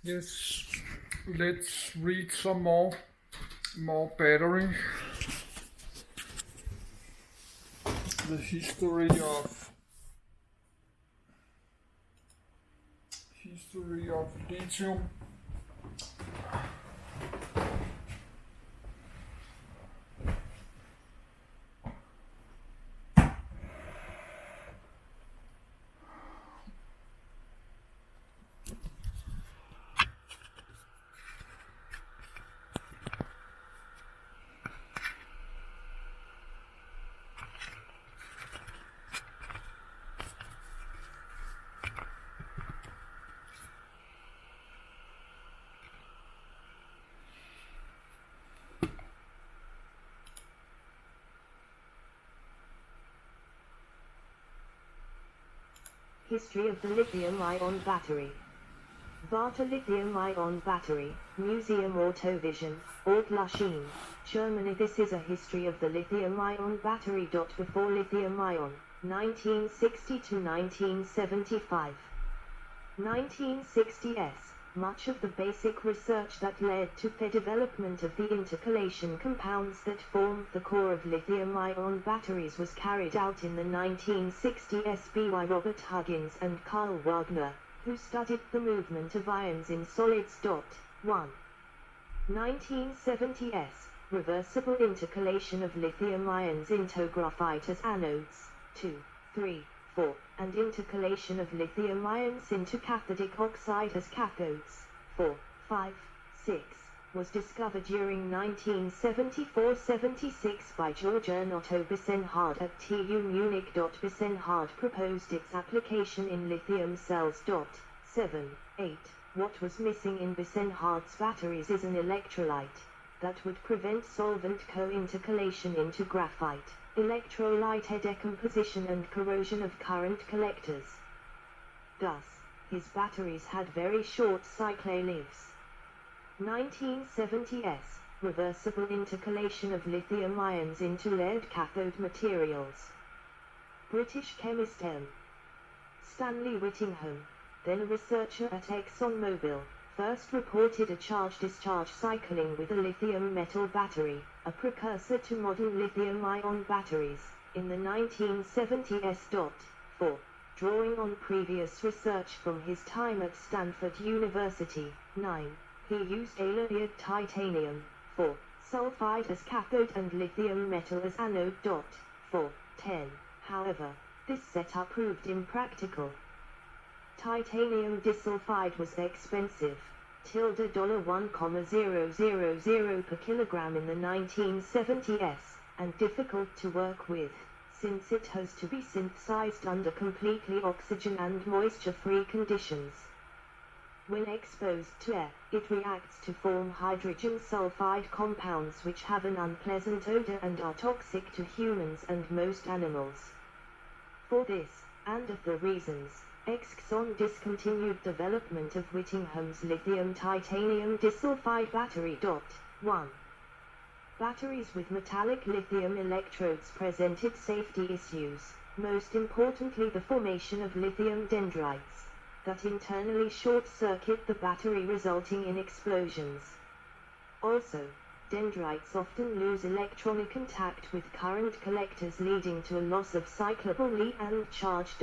Yes, let's read some more battery. The history of lithium. History of the lithium-ion battery. Warte Lithium-Ion Battery, Museum Autovision, Ortlaschien, Germany. This is a history of the lithium-ion battery. Before lithium-ion, 1960 to 1975. 1960s. Much of the basic research that led to the development of the intercalation compounds that formed the core of lithium-ion batteries was carried out in the 1960s by Robert Huggins and Carl Wagner, who studied the movement of ions in solids. 1. 1970s. Reversible intercalation of lithium ions into graphite as anodes. 2, 3, 4, and intercalation of lithium ions into cathodic oxide as cathodes. 4, 5, 6, was discovered during 1974-76 by George and Otto Bissenhard at TU Munich. Bissenhard proposed its application in lithium cells. 7, 8. What was missing in Bissenhard's batteries is an electrolyte that would prevent solvent co-intercalation into graphite, electrolyte decomposition and corrosion of current collectors. Thus, his batteries had very short cycle lives. 1970s. Reversible intercalation of lithium ions into lead cathode materials. British chemist M. Stanley Whittingham, then a researcher at ExxonMobil, first reported a charge-discharge cycling with a lithium metal battery, a precursor to modern lithium-ion batteries, in the 1970s. 4. Drawing on previous research from his time at Stanford University. 9. He used alloyed titanium, 4, sulfide as cathode and lithium metal as anode. 4. 10. However, this setup proved impractical. Titanium disulfide was expensive, $1,000 per kilogram in the 1970s, and difficult to work with, since it has to be synthesized under completely oxygen and moisture-free conditions. When exposed to air, it reacts to form hydrogen sulfide compounds which have an unpleasant odor and are toxic to humans and most animals. For this, and other reasons, Exxon discontinued development of Whittingham's lithium titanium disulfide battery. 1. Batteries with metallic lithium electrodes presented safety issues, most importantly the formation of lithium dendrites, that internally short-circuit the battery resulting in explosions. Also, dendrites often lose electronic contact with current collectors leading to a loss of cyclable Li and charge.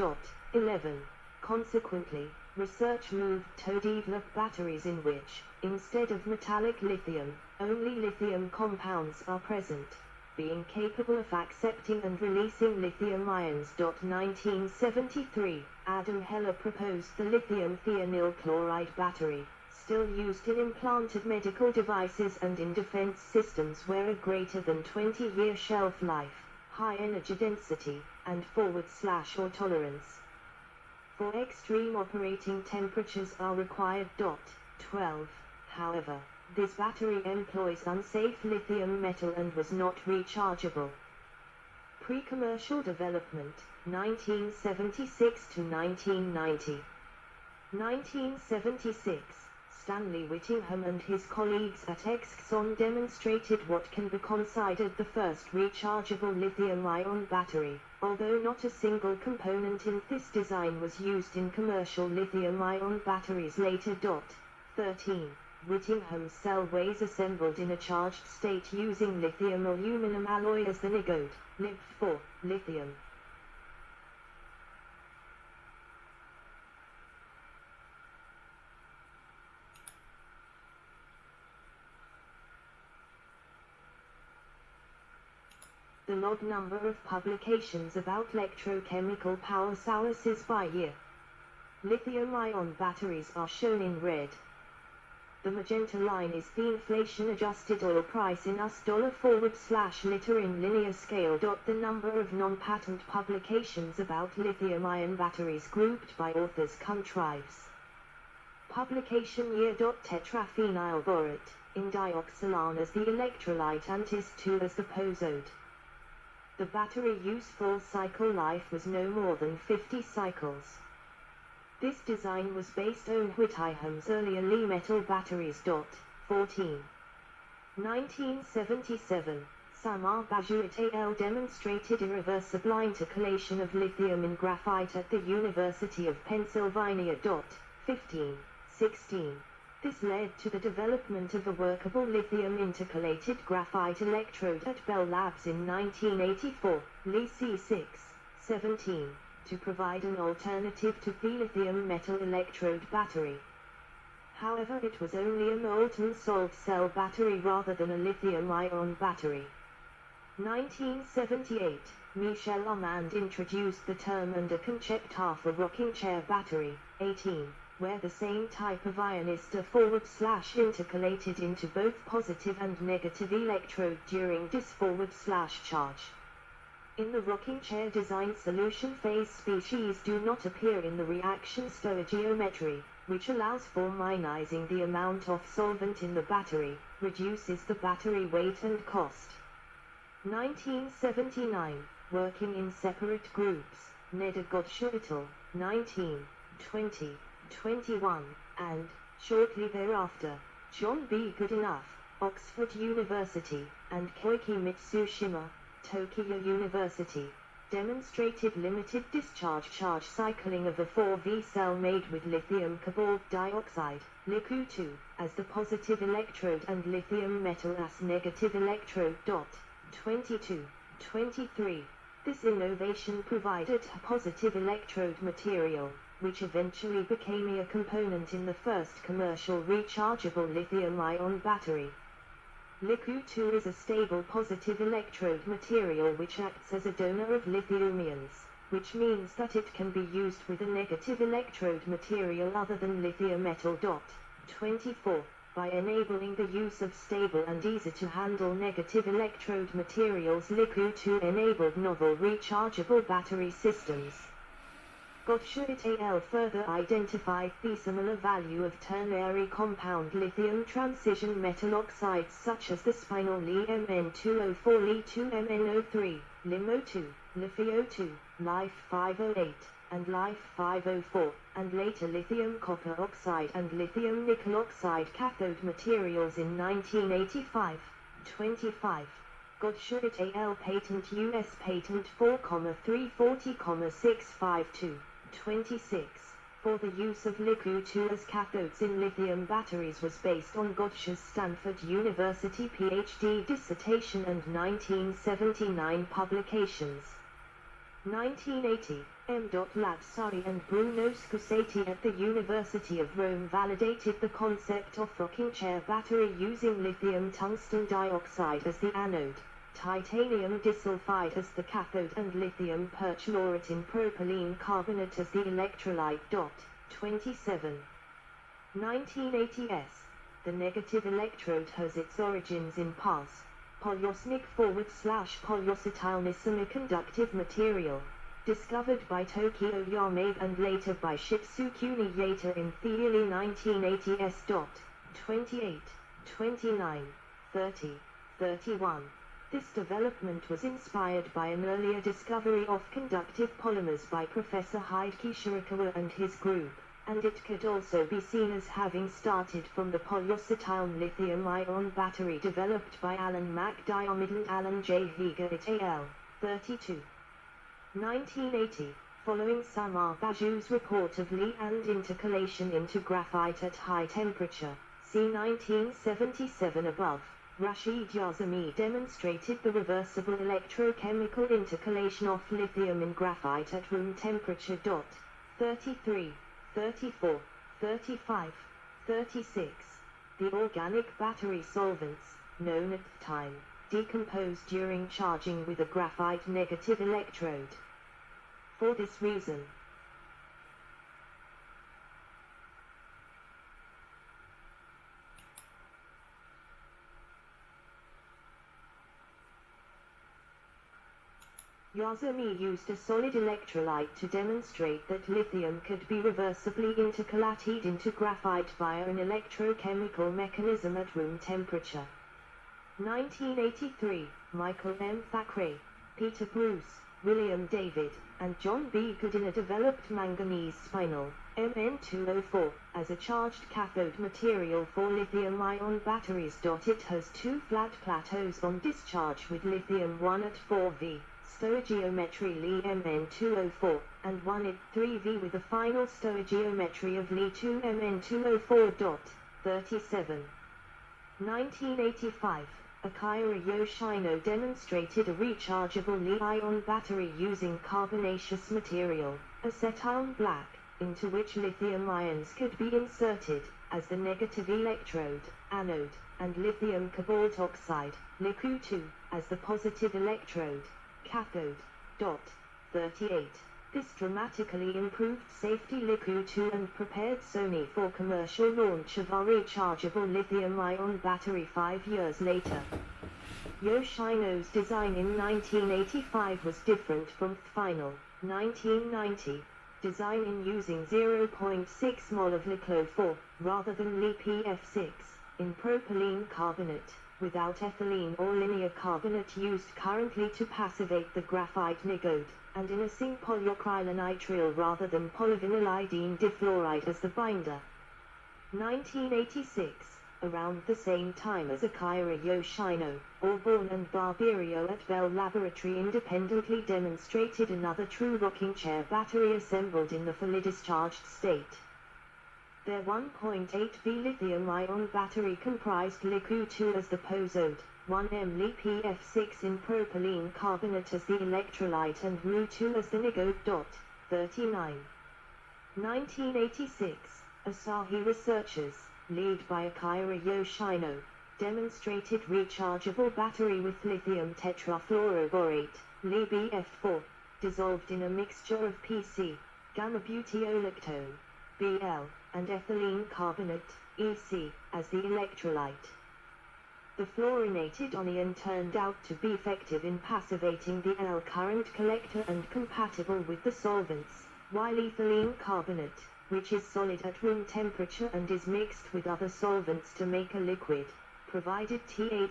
11. Consequently, research moved to develop batteries in which, instead of metallic lithium, only lithium compounds are present, being capable of accepting and releasing lithium ions. 1973, Adam Heller proposed the lithium thionyl chloride battery, still used in implanted medical devices and in defense systems where a greater than 20-year shelf life, high energy density, and forward/or tolerance for extreme operating temperatures are required. 12. However, this battery employs unsafe lithium metal and was not rechargeable. Pre-commercial development, 1976 to 1990. 1976, Stanley Whittingham and his colleagues at Exxon demonstrated what can be considered the first rechargeable lithium-ion battery, although not a single component in this design was used in commercial lithium-ion batteries later. 13. Lithium cell weighs assembled in a charged state using lithium aluminum alloy as the negode. Lib 4. Lithium. The log number of publications about electrochemical power sources by year. Lithium-ion batteries are shown in red. The magenta line is the inflation-adjusted oil price in US $/liter in linear scale. The number of non-patent publications about lithium-ion batteries grouped by authors contrives. Publication year. Tetraphenyl borate, in dioxylane as the electrolyte and Tis2 as the posode. The battery useful cycle life was no more than 50 cycles. This design was based on Whitihom's earlier Li metal batteries. 14. 1977, Samar Bajou et al. Demonstrated irreversible intercalation of lithium in graphite at the University of Pennsylvania. 15. 16. This led to the development of a workable lithium intercalated graphite electrode at Bell Labs in 1984, Li C6. 17. To provide an alternative to the lithium metal electrode battery. However, it was only a molten salt cell battery rather than a lithium-ion battery. 1978, Michel Armand introduced the term under concept of a rocking chair battery. 18. Where the same type of ionistor /intercalated into both positive and negative electrode during dis/charge. In the rocking chair design, solution phase species do not appear in the reaction stoichiometry, which allows for minimizing the amount of solvent in the battery, reduces the battery weight and cost. 1979, working in separate groups, Neda Gottschall et al., 19, 20, 21, and, shortly thereafter, John B. Goodenough, Oxford University, and Koiki Mitsushima, Tokyo University, demonstrated limited discharge charge cycling of a 4V cell made with lithium cobalt dioxide, Licu-2, as the positive electrode and lithium metal as negative electrode. 22, 23. This innovation provided a positive electrode material, which eventually became a component in the first commercial rechargeable lithium-ion battery. Licu-2 is a stable positive electrode material which acts as a donor of lithium ions, which means that it can be used with a negative electrode material other than lithium metal. 24. By enabling the use of stable and easy-to-handle negative electrode materials, Licu-2 enabled novel rechargeable battery systems. Gottschall et al. Further identified the similar value of ternary compound lithium transition metal oxides such as the spinal Li-Mn2O4, Li2Mn03, LiMo2, LiFeO2, Li508, and Li504, and later lithium copper oxide and lithium nickel oxide cathode materials in 1985. 25. Gottschall et al. Patent US Patent 4,340,652. 26. For the use of Licu-2 as cathodes in lithium batteries was based on Gottschall's Stanford University PhD dissertation and 1979 publications. 1980, M. Lazzari and Bruno Scusati at the University of Rome validated the concept of rocking chair battery using lithium tungsten dioxide as the anode, titanium disulfide as the cathode, and lithium perchlorate in propylene carbonate as the electrolyte. 27. 1980s. The negative electrode has its origins in PAS, polyosmic/polyacetyl semiconductive material, discovered by Tokyo Yamabe and later by Shitsuke Niigata in the early 1980s. 28, 29, 30, 31. This development was inspired by an earlier discovery of conductive polymers by Professor Hideki Shirakawa and his group, and it could also be seen as having started from the polyacetyl lithium-ion battery developed by Alan MacDiarmid and Alan J. Vega et al. 32. 1980. Following Samar Baju's report of Li and intercalation into graphite at high temperature, see 1977 above, Rashid Yazami demonstrated the reversible electrochemical intercalation of lithium in graphite at room temperature. 33, 34, 35, 36. The organic battery solvents, known at the time, decomposed during charging with a graphite negative electrode. For this reason, Yazami used a solid electrolyte to demonstrate that lithium could be reversibly intercalated into graphite via an electrochemical mechanism at room temperature. 1983, Michael M. Thackeray, Peter Bruce, William David, and John B. Goodiner developed manganese spinel, Mn2O4, as a charged cathode material for lithium-ion batteries. It has two flat plateaus on discharge with lithium-1 at 4V, stoichiometry Li Mn2O4, and 1 at 3V with a final stoichiometry of Li2 Mn2O4. 37. 1985. Akira Yoshino demonstrated a rechargeable Li-ion battery using carbonaceous material, acetylene black, into which lithium ions could be inserted, as the negative electrode, anode, and lithium cobalt oxide, Licu-2, as the positive electrode, cathode. 38. This dramatically improved safety Licu-2 and prepared Sony for commercial launch of a rechargeable lithium-ion battery 5 years later. Yoshino's design in 1985 was different from the final, 1990, design in using 0.6 mol of Li-4, rather than Li-PF6, in propylene carbonate, without ethylene or linear carbonate used currently to passivate the graphite negode, and in a zinc polyacrylonitrile rather than polyvinylidene difluoride as the binder. 1986, around the same time as Akira Yoshino, Orborn and Barberio at Bell Laboratory independently demonstrated another true rocking chair battery assembled in the fully discharged state. Their 1.8V lithium-ion battery comprised Licu-2 as the posode, 1M Li-PF6 in propylene carbonate as the electrolyte and Mu2 as the negode. 39. 1986, Asahi researchers, led by Akira Yoshino, demonstrated rechargeable battery with lithium tetrafluoroborate, Li-BF4, dissolved in a mixture of PC, gamma-butyrolactone, BL, and ethylene carbonate, EC, as the electrolyte. The fluorinated anion turned out to be effective in passivating the L current collector and compatible with the solvents, while ethylene carbonate, which is solid at room temperature and is mixed with other solvents to make a liquid, provided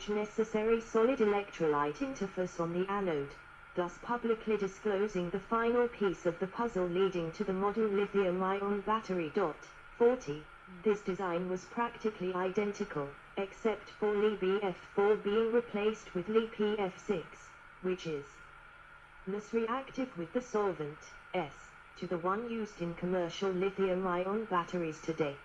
necessary solid electrolyte interface on the anode, thus publicly disclosing the final piece of the puzzle leading to the modern lithium-ion battery. 40. This design was practically identical, except for Li-BF4 being replaced with Li-PF6, which is less reactive with the solvent, S, to the one used in commercial lithium-ion batteries today.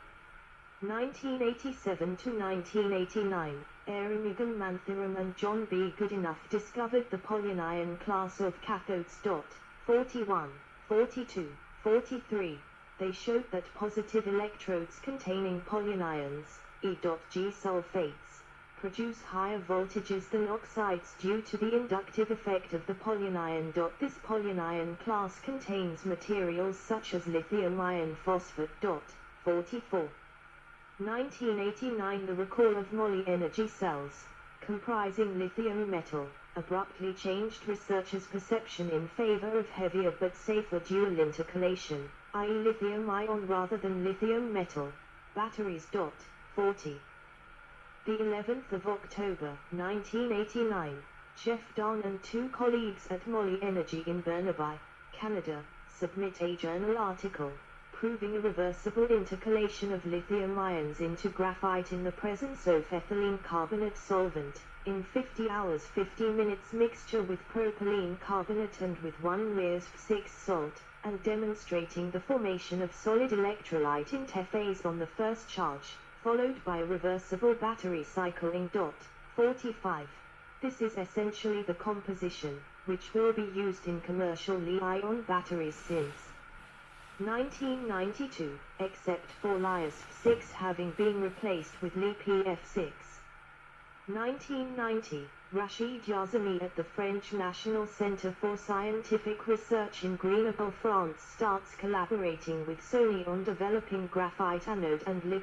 1987 to 1989, Erimigan Manthiram and John B. Goodenough discovered the polyanion class of cathodes. 41, 42, 43. They showed that positive electrodes containing polyanions, E.G sulfates, produce higher voltages than oxides due to the inductive effect of the polyanion. This polyanion class contains materials such as lithium iron phosphate. 44. 1989 The recall of moly energy cells, comprising lithium metal, abruptly changed researchers' perception in favor of heavier but safer dual intercalation, i.e. lithium-ion rather than lithium metal, batteries. 40. The 11th of October, 1989, Jeff Don and two colleagues at Moly Energy in Burnaby, Canada, submit a journal article, proving a reversible intercalation of lithium ions into graphite in the presence of ethylene carbonate solvent, in 50 hours 50 minutes mixture with propylene carbonate and with 1 Rs6 salt, and demonstrating the formation of solid electrolyte interphase on the first charge, followed by reversible battery cycling. 45. This is essentially the composition, which will be used in commercial Li-ion batteries since 1992, except for Li-6 having been replaced with Li-PF6. 1990, Rachid Yazami at the French National Centre for Scientific Research in Grenoble, France starts collaborating with Sony on developing graphite anode and liquid